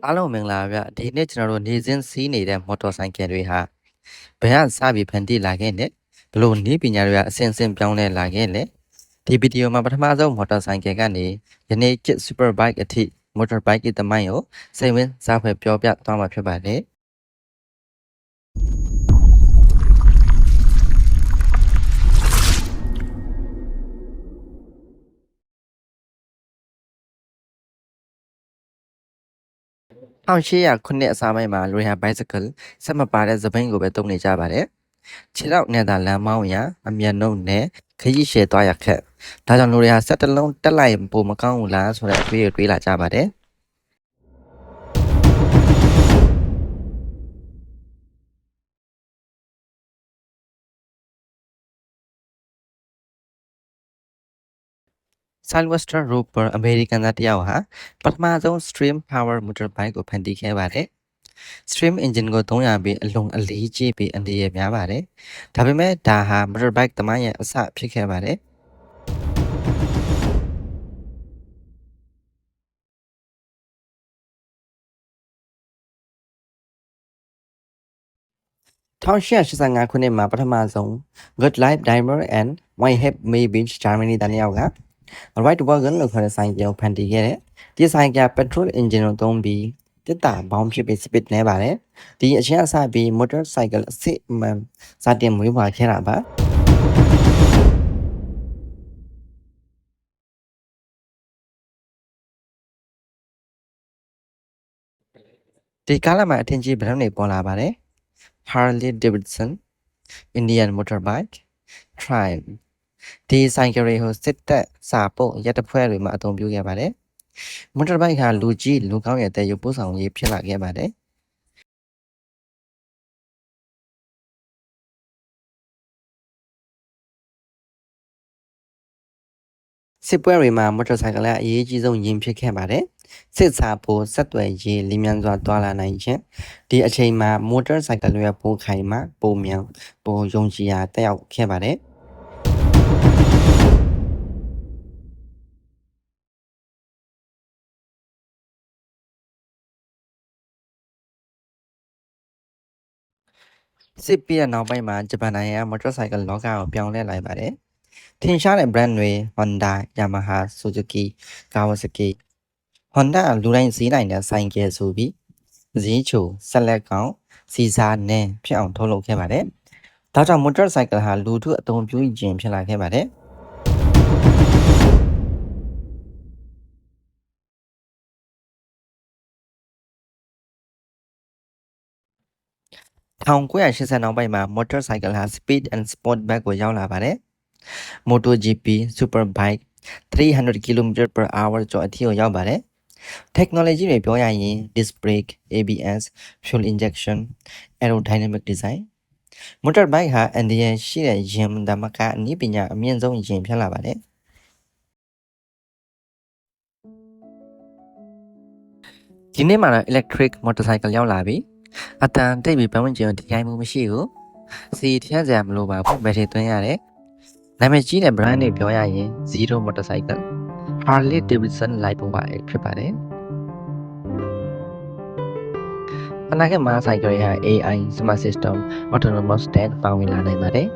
အားလုံးမင်္ဂလာပါဗျဒီနေ့ကျွန်တော်တို့နေစဉ်စီးနေတဲ့မော်တော်ဆိုင်ကယ်တွေဟာဘယ်ကစပြီးဖန်တီးလာခဲ့လဲဘလို့နည်းပညာတွေကအစဉ်စဉ်ပြောင်းလဲလာခဲ့လဲဒီဗီဒီယိုမှာပထမဆုံးမော်တော်ဆိုင်ကယ်ကနေယနေ့ကစ်စူပါဘိုက်အထိမော်တော်ဘိုက်ရဲ့တမိုင်းကိုစိတ်ဝင်စားဖွယ်ပြောပြသွားမှာဖြစ်ပါတယ်1800ခုနှစ်အစပိုင်းမှာလူရဘိုက်စကယ်ဆက်မပါတဲ့သပိန်ကိုပဲသုံးနေကြပါတယ်ခြေထောက်နဲ့သာလမ်းမောင်းရအမြန်နှုတ်နဲ့ခရီးရှည်သွားရခက်ဒါကြောင့်လူတွေဟာဆက်တလုံးတက်လိုက်ပိုမကောင်းဘူးလားဆိုတဲ့အတွေးလာကြပါတယ်Sylvester Roper အမေရိကန်သားတယောက်ဟာပထမဆုံး Stream Power Motorbike ကိုဖန်တီးခဲ့ပါတယ်။ Stream Engine ကိုသုံးရပြီးအလုံးအလေးကြီးပြီးအန္တရာယ်များပါတယ်။ဒါပေမဲ့ဒါဟာ Motorbike သမိုင်းရဲ့အစဖြစ်ခဲ့ပါတယ်။1885ခုနှစ်မှာပထမဆုံး Gottlieb Daimler and Wilhelm Maybank Germany တနည်းအောက်က Right Wagon လို့ခေါ်တဲ့ဆိုင်ကယ်ကိုဖန်တီးခဲ့တယ်။ဒီဆိုင်ကယ် petrol engine ကိုသုံးပြီးတစ်တာဘောင်းဖြစ်ပြီး speed နည်းပါတယ်။ဒီအချင်းအစပြီး motorcycle အစစ်အမှန်စတင်မွေးဖွားခဲ့တာပါ။ဒီကားလမှာအထင်ကြီးဘရန်တွေပေါ်လာပါတယ်။ Harley Davidson, Indian Motorbike, Triumph ဒီဆိုင်ကယ်တွေကိုစစ်တပ်စာပုတ်ရက်တဖွဲ့တွေမှာအသုံးပြုခဲ့ပါတယ်။ Motorbike ဟာလူကြီးလူကောင်းရဲ့တဲ့ရုပ်ပို့ဆောင်ရေးဖြစ်လာခဲ့ပါတယ်။စစ်ပွဲတွေမှာမော်တော်ဆိုင်ကယ်ကအရေးကြီးဆုံးယဉ်ဖြစ်ခဲ့ပါတယ်။စစ်စာပိုဆက်သွယ်ရေးလင်းမြန်စွာတွာလာနိုင်ခြင်းဒီအချိန်မှာမော်တော်ဆိုင်ကယ်တွေပိုခိုင်မှပိုမြန်ပိုယုံကြည်ရာတက်ရောက်ခဲ့ပါတယ်။စစ်ပြီးတဲ့နောက်ပိုင်းမှာဂျပန်နိုင်ငံကမော်တော်ဆိုင်ကယ်လောကကိုပြောင်းလဲလိုက်ပါတယ်။ထင်ရှားတဲ့ brand တွေ Honda, Yamaha, Suzuki, Kawasaki Honda လူတိုင်းစီးနိုင်တဲ့ဆိုင်ကယ်ဆိုပြီးဈေးချိုဆက်လက်ကောင်စီစားနဲ့ဖြစ်အောင်ထုတ်လုပ်ခဲ့ပါတယ်။ဒါကြောင့် motor cycle ဟာလူထုအသုံးပြုခြင်းဖြစ်လာခဲ့ပါတယ်။1980နောက်ပိုင်းမှာ motorcycle ဟာ speed and sport bike ကိုရောက်လာပါတယ်။ MotoGP Superbike 300 km/h ကျော်အထိကိုရောက်ပါတယ်။ technology တွေပြောရရင် disc brake, ABS, fuel injection, aerodynamic design motorbike ဟာအန်ဒီယန်ရှိတဲ့ယာဉ်တမကအနည်းပညာအမြင့်ဆုံးယာဉ်ဖြစ်လာပါတယ်။ဒီနေ့မှာတော့ electric motorcycle ရောက်လာပြီအတန်တိတ်ပြီးပတ်ဝန်းကျင်ကိုထိခိုက်မှုမရှိဘူးစီထည့်စရာမလိုပါဘူးဘယ်ထိသွင်းရတယ်နာမည်ကြီးတဲ့ brand တွေပြောရရင် Zero Motorcycle Harley Davidson Lightbike ဖြစ်ပါတယ်အနာဂတ်မှာဆိုင်ကယ်ဟာ AI Smart System Autonomous Tech ပါဝင်လာနိုင်ပါတယ်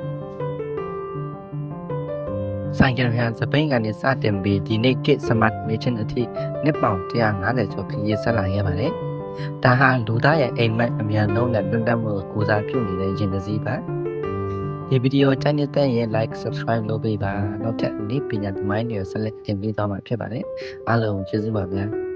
ဆိုင်ကယ်ဟာစပိန်ကနေစတင်ပြီးဒီနေ့ Kit Smart Mission အထိနှစ်ပေါင်း150ကျော်ခရီးဆက်လာခဲ့ပါတယ်။ဒါဟာလူသားရဲ့အိမ်မက်အမြန်ဆုံးနဲ့တွန်းတက်မှုကိုကိုစားပြုနေတဲ့ယဉ်တစ်စီးပါ။ဒီဗီဒီယိုကြိုက်နေတဲ့ရင် like subscribe လုပ်ပေးပါ။နောက်ထပ်နေ့ပညာသမိုင်းတွေကိုဆက်လက်တင်ပြသွားမှာဖြစ်ပါတယ်။အားလုံးကျေးဇူးပါဗျာ။